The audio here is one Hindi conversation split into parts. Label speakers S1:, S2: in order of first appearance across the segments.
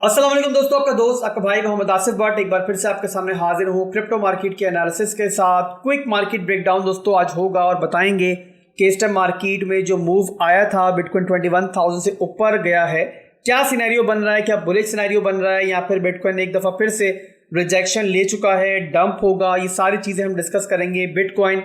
S1: अस्सलाम वालेकुम दोस्तों, आपका दोस्त आपका भाई मोहम्मद आसिफ भट्ट एक बार फिर से आपके सामने हाजिर हूँ क्रिप्टो मार्केट के एनालिसिस के साथ। क्विक मार्केट ब्रेकडाउन दोस्तों आज होगा और बताएंगे कि इस टाइम मार्केट में जो मूव आया था बिटकॉइन 21,000 से ऊपर गया है, क्या सिनेरियो बन रहा है, क्या बुलिश सिनेरियो बन रहा है या फिर बिटकॉइन एक दफ़ा फिर से रिजेक्शन ले चुका है, डंप होगा। ये सारी चीज़ें हम डिस्कस करेंगे। बिटकॉइन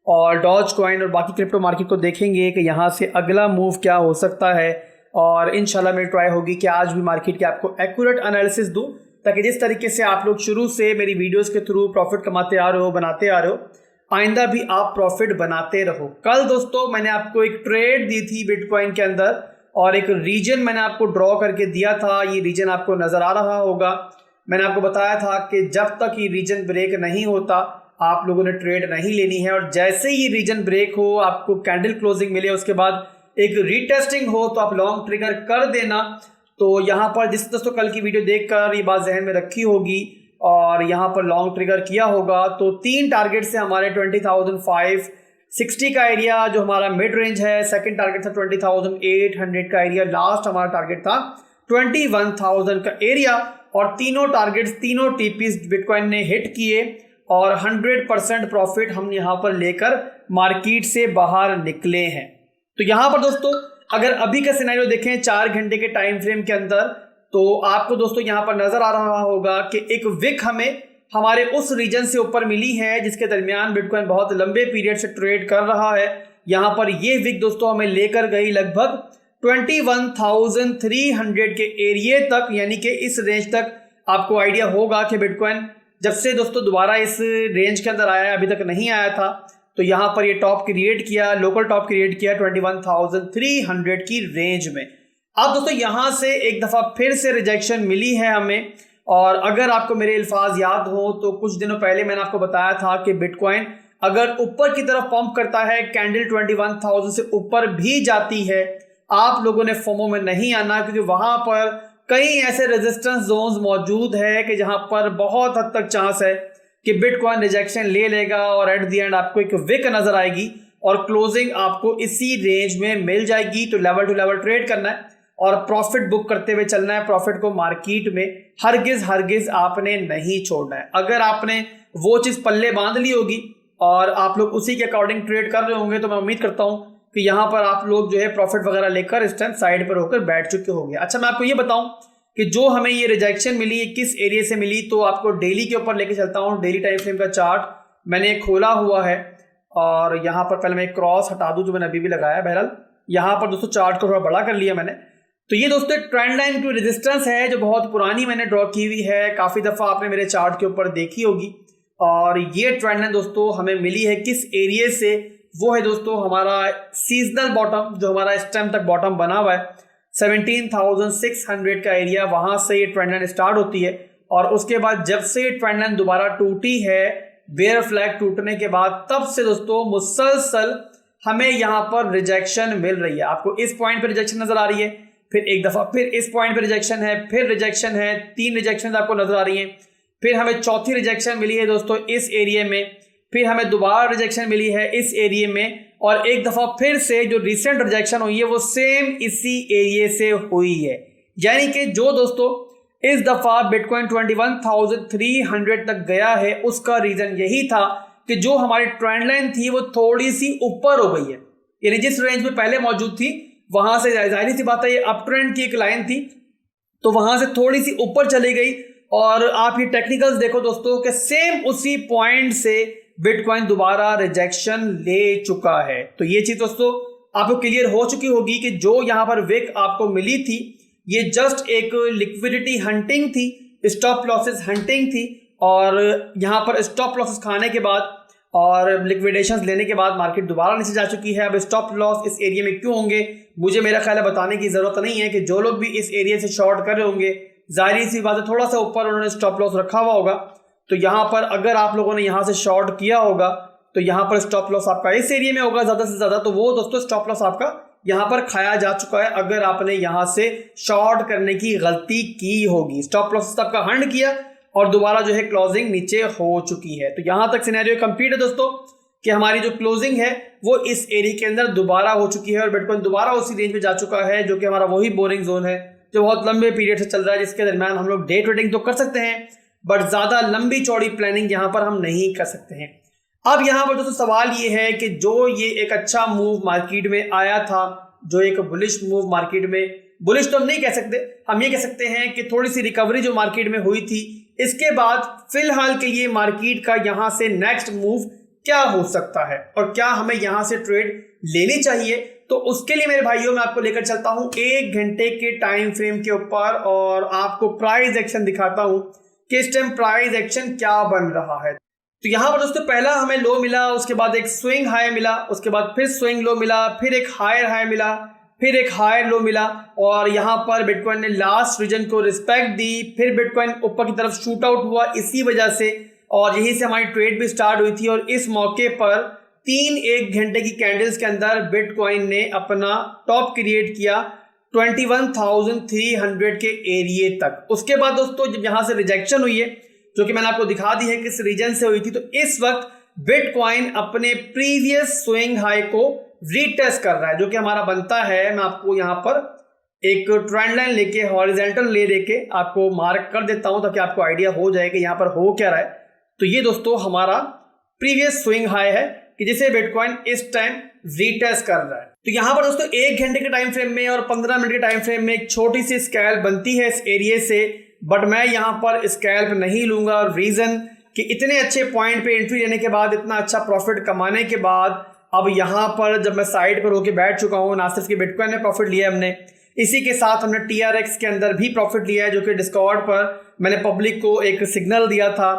S1: और डॉज कॉइन और बाकी क्रिप्टो मार्केट को देखेंगे कि यहाँ से अगला मूव क्या हो सकता है और इंशाल्लाह मेरी ट्राई होगी कि आज भी मार्केट के आपको एक्यूरेट एनालिसिस दूं, ताकि जिस तरीके से आप लोग शुरू से मेरी वीडियोस के थ्रू प्रॉफिट कमाते आ रहे हो, बनाते आ रहे हो, आइंदा भी आप प्रॉफिट बनाते रहो। कल दोस्तों मैंने आपको एक ट्रेड दी थी बिटकॉइन के अंदर और एक रीजन मैंने आपको ड्रॉ करके दिया था। ये रीजन आपको नज़र आ रहा होगा। मैंने आपको बताया था कि जब तक ये रीजन ब्रेक नहीं होता आप लोगों ने ट्रेड नहीं लेनी है, और जैसे ही रीजन ब्रेक हो, आपको कैंडल क्लोजिंग मिले, उसके बाद एक रीटेस्टिंग हो तो आप लॉन्ग ट्रिगर कर देना। तो यहाँ पर जिस दोस्तों कल की वीडियो देखकर ये बात जहन में रखी होगी और यहाँ पर लॉन्ग ट्रिगर किया होगा, तो 3 टारगेट से हमारे 20,560 का एरिया जो हमारा मिड रेंज है, सेकंड टारगेट था 20,800 का एरिया, लास्ट हमारा टारगेट था 21,000 का एरिया, और तीनों टारगेट्स तीनों टीपीज बिटकॉइन ने हिट किए और 100% प्रॉफिट हम यहाँ पर लेकर मार्केट से बाहर निकले हैं। तो यहाँ पर दोस्तों अगर अभी का सिनेरियो देखें 4 घंटे के टाइम फ्रेम के अंदर, तो आपको दोस्तों यहाँ पर नजर आ रहा होगा कि एक विक हमें हमारे उस रीजन से ऊपर मिली है जिसके दरमियान बिटकॉइन बहुत लंबे पीरियड से ट्रेड कर रहा है। यहाँ पर ये विक दोस्तों हमें लेकर गई लगभग 21,300 के एरिया तक, यानी कि इस रेंज तक। आपको आइडिया होगा कि बिटकॉइन जब से दोस्तों दोबारा इस रेंज के अंदर आया, अभी तक नहीं आया था, तो यहाँ पर ये टॉप क्रिएट किया, लोकल टॉप क्रिएट किया 21,300 की रेंज में। अब दोस्तों यहाँ से एक दफ़ा फिर से रिजेक्शन मिली है हमें, और अगर आपको मेरे अल्फाज याद हो तो कुछ दिनों पहले मैंने आपको बताया था कि बिटकॉइन अगर ऊपर की तरफ पंप करता है, कैंडल 21,000 से ऊपर भी जाती है, आप लोगों ने फोमो में नहीं आना, क्योंकि वहाँ पर कई ऐसे रेजिस्टेंस जोन्स मौजूद है कि जहाँ पर बहुत हद तक चांस है कि बिटकॉइन रिजेक्शन ले लेगा और एट द एंड आपको एक विक नजर आएगी और क्लोजिंग आपको इसी रेंज में मिल जाएगी। तो लेवल टू लेवल ट्रेड करना है और प्रॉफिट बुक करते हुए चलना है। प्रॉफिट को मार्केट में हरगिज आपने नहीं छोड़ना है। अगर आपने वो चीज पल्ले बांध ली होगी और आप लोग उसी के अकॉर्डिंग ट्रेड कर रहे होंगे, तो मैं उम्मीद करता हूं कि यहाँ पर आप लोग जो है प्रॉफिट वगैरह लेकर इस टाइम साइड पर होकर बैठ चुके होंगे। अच्छा, मैं आपको ये बताऊं कि जो हमें ये रिजेक्शन मिली किस एरिया से मिली, तो आपको डेली के ऊपर लेके चलता हूँ। डेली टाइम फ्रेम का चार्ट मैंने खोला हुआ है और यहाँ पर पहले मैं एक क्रॉस हटा दूं जो मैंने अभी भी लगाया। बहरहाल यहाँ पर दोस्तों चार्ट को थोड़ा बड़ा कर लिया मैंने। तो ये दोस्तों एक ट्रेंड लाइन टू रेजिस्टेंस है जो बहुत पुरानी मैंने ड्रॉ की हुई है, काफ़ी दफ़ा आपने मेरे चार्ट के ऊपर देखी होगी। और ये ट्रेंड लाइन दोस्तों हमें मिली है किस एरिया से, वो है दोस्तों हमारा सीजनल बॉटम, जो हमारा इस टाइम तक बॉटम बना हुआ है 17,600 का एरिया, वहां से ये ट्रेंड लाइन स्टार्ट होती है। और उसके बाद जब से ये ट्रेंड लाइन दोबारा टूटी है, बेयर फ्लैग टूटने के बाद, तब से दोस्तों मुसलसल हमें यहाँ पर रिजेक्शन मिल रही है। आपको इस पॉइंट पर रिजेक्शन नजर आ रही है, फिर एक दफा फिर इस पॉइंट पर रिजेक्शन है, फिर रिजेक्शन है, 3 रिजेक्शन आपको नजर आ रही है, फिर हमें चौथी रिजेक्शन मिली है दोस्तों इस एरिया में, फिर हमें दोबारा रिजेक्शन मिली है इस एरिया में, और एक दफा फिर से जो रिसेंट रिजेक्शन हुई है वो सेम इसी एरिया से हुई है। यानी कि जो दोस्तों इस दफा बिटकॉइन 21,300 तक गया है, उसका रीजन यही था कि जो हमारी ट्रेंड लाइन थी वो थोड़ी सी ऊपर हो गई है। यानी जिस रेंज में पहले मौजूद थी वहां से जाहिर सी बात है ये अप ट्रेंड की एक लाइन थी, तो वहां से थोड़ी सी ऊपर चली गई। और आप ये टेक्निकल्स देखो दोस्तों कि सेम उसी पॉइंट से बिटकॉइन दोबारा रिजेक्शन ले चुका है। तो ये चीज दोस्तों आपको क्लियर हो चुकी होगी कि जो यहाँ पर विक आपको मिली थी ये जस्ट एक लिक्विडिटी हंटिंग थी, स्टॉप लॉसेस हंटिंग थी, और यहाँ पर स्टॉप लॉसेस खाने के बाद और लिक्विडेशंस लेने के बाद मार्केट दोबारा नीचे जा चुकी है। अब स्टॉप लॉस इस एरिया में क्यों होंगे, मुझे मेरा ख्याल है बताने की जरूरत नहीं है कि जो लोग भी इस एरिया से शॉर्ट कर रहे होंगे, जाहिर सी बात है थोड़ा सा ऊपर उन्होंने स्टॉप लॉस रखा हुआ होगा। तो यहाँ पर अगर आप लोगों ने यहाँ से शॉर्ट किया होगा तो यहाँ पर स्टॉप लॉस आपका इस एरिया में होगा ज़्यादा से ज़्यादा, तो वो दोस्तों स्टॉप लॉस आपका यहाँ पर खाया जा चुका है अगर आपने यहाँ से शॉर्ट करने की गलती की होगी। स्टॉप लॉस आपका हंड किया और दोबारा जो है क्लोजिंग नीचे हो चुकी है। तो यहाँ तक सिनेरियो कंप्लीट है दोस्तों कि हमारी जो क्लोजिंग है वो इस एरिया के अंदर दोबारा हो चुकी है और बिटकॉइन दोबारा उसी रेंज में जा चुका है जो कि हमारा वही बोरिंग जोन है जो बहुत लंबे पीरियड से चल रहा है, जिसके दरमियान हम लोग डे ट्रेडिंग तो कर सकते हैं बट ज़्यादा लंबी चौड़ी प्लानिंग यहाँ पर हम नहीं कर सकते हैं। अब यहाँ पर दोस्तों सवाल ये है कि जो ये एक अच्छा मूव मार्केट में आया था, जो एक बुलिश मूव मार्केट में, बुलिश तो हम नहीं कह सकते, हम ये कह सकते हैं कि थोड़ी सी रिकवरी जो मार्केट में हुई थी, इसके बाद फिलहाल के लिए मार्केट का यहाँ से नेक्स्ट मूव क्या हो सकता है और क्या हमें यहाँ से ट्रेड लेनी चाहिए। तो उसके लिए मेरे भाइयों मैं आपको लेकर चलता हूँ 1 घंटे के टाइम फ्रेम के ऊपर और आपको प्राइस एक्शन दिखाता हूँ कि इस टाइम प्राइस एक्शन क्या बन रहा है। तो यहाँ पर दोस्तों पहला हमें लो मिला, उसके बाद एक स्विंग हाई मिला, उसके बाद फिर स्विंग लो मिला, फिर एक हायर हाई मिला, फिर एक हायर लो मिला और यहाँ पर बिटकॉइन ने लास्ट रीजन को रिस्पेक्ट दी। फिर बिटकॉइन ऊपर की तरफ शूट आउट हुआ इसी वजह से और यहीं से हमारी ट्रेड भी स्टार्ट हुई थी और इस मौके पर 1 घंटे की कैंडल्स के अंदर बिटकॉइन ने अपना टॉप क्रिएट किया 21,300 के एरिए तक। उसके बाद दोस्तों जब यहाँ से रिजेक्शन हुई है, जो कि मैंने आपको दिखा दी है किस रीजन से हुई थी, तो इस वक्त बिटकॉइन अपने प्रीवियस स्विंग हाई को रीटेस्ट कर रहा है, जो कि हमारा बनता है। मैं आपको यहाँ पर एक ट्रेंड लाइन लेके हॉरिजॉन्टल लेके आपको मार्क कर देता हूं ताकि आपको आइडिया हो जाए कि यहाँ पर हो क्या रहा है। तो ये दोस्तों हमारा प्रीवियस स्विंग हाई है कि जिसे बिटकॉइन इस टाइम रीटेस्ट कर रहा है। तो यहाँ पर दोस्तों 1 घंटे के टाइम फ्रेम में और 15 मिनट के टाइम फ्रेम में एक छोटी सी स्कैल्प बनती है इस एरिया से, बट मैं यहाँ पर स्कैल्प नहीं लूंगा और रीजन कि इतने अच्छे पॉइंट पे एंट्री लेने के बाद, इतना अच्छा प्रॉफिट कमाने के बाद, अब यहाँ पर जब मैं साइड पर होकर बैठ चुका हूँ, ना सिर्फ कि बिटकॉइन में प्रॉफिट लिया हमने, इसी के साथ हमने TRX के अंदर भी प्रॉफिट लिया है, जो कि डिस्कॉर्ड पर मैंने पब्लिक को एक सिग्नल दिया था।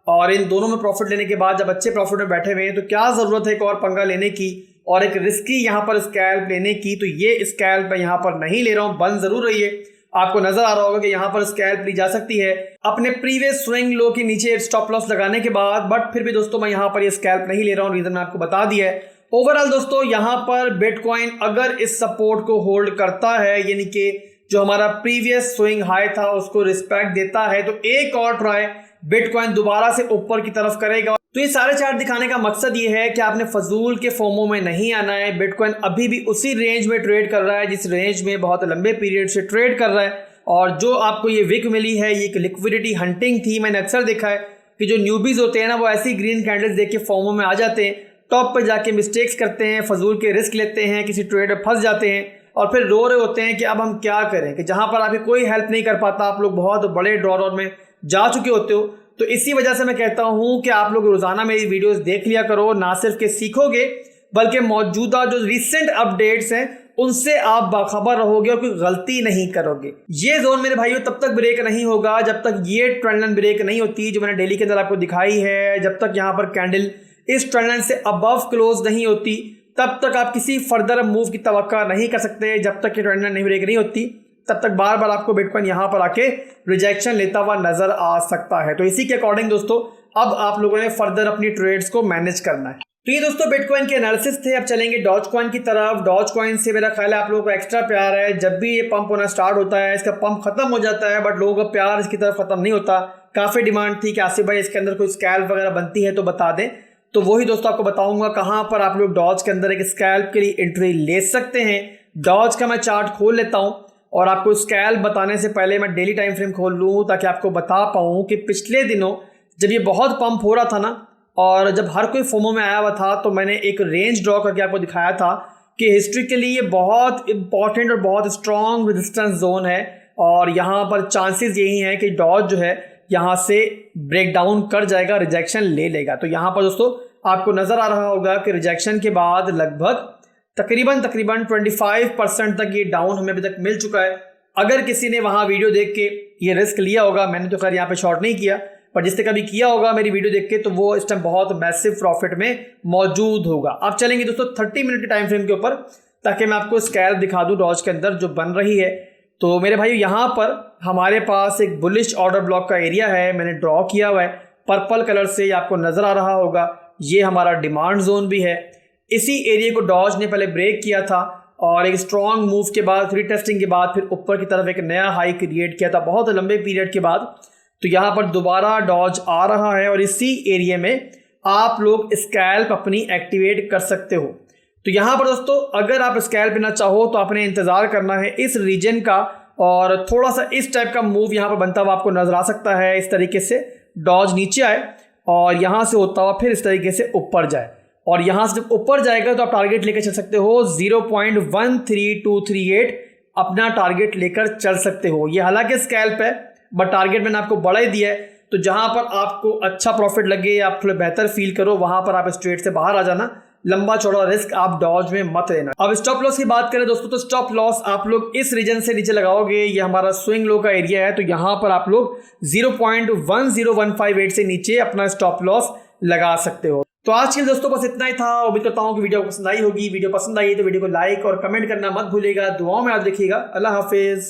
S1: और इन दोनों में प्रॉफिट लेने के बाद जब अच्छे प्रॉफिट में बैठे हुए हैं तो क्या ज़रूरत है एक और पंगा लेने की और एक रिस्की यहाँ पर स्कैल्प लेने की। तो ये स्कैल्प मैं यहाँ पर नहीं ले रहा हूँ, बंद जरूर रही है। आपको नजर आ रहा होगा कि यहाँ पर स्कैल्प ली जा सकती है अपने प्रीवियस स्विंग लो के नीचे स्टॉप लॉस लगाने के बाद, बट फिर भी दोस्तों मैं यहाँ पर ये स्कैल्प नहीं ले रहा हूँ। रीजन मैं आपको बता दिया है। ओवरऑल दोस्तों यहाँ पर बिटकॉइन अगर इस सपोर्ट को होल्ड करता है, यानी कि जो हमारा प्रीवियस स्विंग हाई था उसको रिस्पेक्ट देता है, तो एक और ट्राई बिटकॉइन दोबारा से ऊपर की तरफ करेगा। तो ये सारे चार्ट दिखाने का मकसद ये है कि आपने फजूल के फोमो में नहीं आना है। बिटकॉइन अभी भी उसी रेंज में ट्रेड कर रहा है जिस रेंज में बहुत लंबे पीरियड से ट्रेड कर रहा है। और जो आपको ये विक मिली है ये एक लिक्विडिटी हंटिंग थी। मैंने अक्सर देखा है कि जो न्यूबीज होते हैं ना, वो ऐसी ग्रीन कैंडल्स देख के फोमो में आ जाते हैं, टॉप पर जाके मिस्टेक्स करते हैं, फजूल के रिस्क लेते हैं, किसी ट्रेड में फंस जाते हैं और फिर रो रहे होते हैं कि अब हम क्या करें, कि जहां पर आपकी कोई हेल्प नहीं कर पाता। आप लोग बहुत बड़े ड्रॉडाउन में जा चुके होते हो। तो इसी वजह से मैं कहता हूं कि आप लोग रोजाना मेरी वीडियोस देख लिया करो, ना सिर्फ के सीखोगे बल्कि मौजूदा जो रिसेंट अपडेट्स हैं उनसे आप बाखबर रहोगे और कोई गलती नहीं करोगे। ये जोन मेरे भाइयों तब तक ब्रेक नहीं होगा जब तक ये ट्रेंड लाइन ब्रेक नहीं होती जो मैंने डेली के अंदर आपको दिखाई है। जब तक यहाँ पर कैंडल इस ट्रेंड लाइन से अबव क्लोज नहीं होती तब तक आप किसी फर्दर मूव की तवक्का नहीं कर सकते। जब तक ये ट्रेंड लाइन नहीं ब्रेक नहीं होती तब तक बार बार आपको बिटकॉइन यहाँ पर आके रिजेक्शन लेता हुआ नजर आ सकता है। तो इसी के अकॉर्डिंग दोस्तों अब आप लोगों ने फर्दर अपनी ट्रेड्स को मैनेज करना है। तो ये दोस्तों बिटकॉइन के एनालिसिस थे। अब चलेंगे डॉज कॉइन की तरफ। डॉज कॉइन से मेरा ख्याल है आप लोगों को एक्स्ट्रा प्यार है। जब भी ये पंप होना स्टार्ट होता है इसका पंप खत्म हो जाता है, बट लोगों का प्यार इसकी तरफ खत्म नहीं होता। काफी डिमांड थी कि आसिफ भाई इसके अंदर कोई स्कैल्प वगैरह बनती है तो बता दें। तो वही दोस्तों आपको बताऊंगा कहां पर आप लोग डॉज के अंदर एक स्कैल्प के लिए एंट्री ले सकते हैं। डॉज का मैं चार्ट खोल लेता हूं और आपको स्कैल्प बताने से पहले मैं डेली टाइम फ्रेम खोल लूँ ताकि आपको बता पाऊँ कि पिछले दिनों जब ये बहुत पंप हो रहा था ना और जब हर कोई फोमो में आया हुआ था, तो मैंने एक रेंज ड्रॉ करके आपको दिखाया था कि हिस्ट्रिकली ये बहुत इंपॉर्टेंट और बहुत स्ट्रॉन्ग रेजिस्टेंस जोन है और यहाँ पर चांसेस यही हैं कि डॉज जो है यहाँ से ब्रेक डाउन कर जाएगा, रिजेक्शन ले लेगा। तो यहाँ पर दोस्तों आपको नज़र आ रहा होगा कि रिजेक्शन के बाद लगभग तकरीबन 25% तक ये डाउन हमें अभी तक मिल चुका है। अगर किसी ने वहाँ वीडियो देख के ये रिस्क लिया होगा, मैंने तो खैर यहाँ पे शॉर्ट नहीं किया, पर जिसने कभी किया होगा मेरी वीडियो देख के, तो वो इस टाइम बहुत मैसिव प्रॉफिट में मौजूद होगा। अब चलेंगे दोस्तों 30 मिनट के टाइम फ्रेम के ऊपर ताकि मैं आपको स्कैल्प दिखा दूँ डॉज के अंदर जो बन रही है। तो मेरे भाई यहाँ पर हमारे पास एक बुलिश ऑर्डर ब्लॉक का एरिया है, मैंने ड्रॉ किया हुआ है पर्पल कलर से, आपको नज़र आ रहा होगा। ये हमारा डिमांड जोन भी है। इसी एरिया को डॉज ने पहले ब्रेक किया था और एक स्ट्रॉन्ग मूव के बाद रीटेस्टिंग के बाद फिर ऊपर की तरफ एक नया हाई क्रिएट किया था बहुत लंबे पीरियड के बाद। तो यहाँ पर दोबारा डॉज आ रहा है और इसी एरिया में आप लोग स्कैल्प अपनी एक्टिवेट कर सकते हो। तो यहाँ पर दोस्तों अगर आप स्कैल्प लेना चाहो तो आपने इंतज़ार करना है इस रीजन का और थोड़ा सा इस टाइप का मूव यहाँ पर बनता हुआ आपको नजर आ सकता है। इस तरीके से डॉज नीचे आए और यहाँ से होता हुआ फिर इस तरीके से ऊपर जाए, और यहाँ से जब ऊपर जाएगा तो आप टारगेट लेकर चल सकते हो 0.13238 अपना टारगेट लेकर चल सकते हो। ये हालांकि स्कैल्प है बट टारगेट मैंने आपको बढ़ा ही दिया है, तो जहां पर आपको अच्छा प्रॉफिट लगे, आप थोड़े बेहतर फील करो, वहां पर आप इस ट्रेड से बाहर आ जाना। लंबा चौड़ा रिस्क आप डॉज में मत लेना। अब स्टॉप लॉस की बात करें दोस्तों, तो स्टॉप लॉस आप लोग इस रीजन से नीचे लगाओगे, ये हमारा स्विंग लो का एरिया है, तो यहां पर आप लोग 0.10158 से नीचे अपना स्टॉप लॉस लगा सकते हो। तो आज के दोस्तों बस इतना ही था। उम्मीद करता हूं कि वीडियो पसंद आई होगी। वीडियो पसंद आई तो वीडियो को लाइक और कमेंट करना मत भूलिएगा। दुआओं में याद रखिएगा। अल्लाह हाफिज।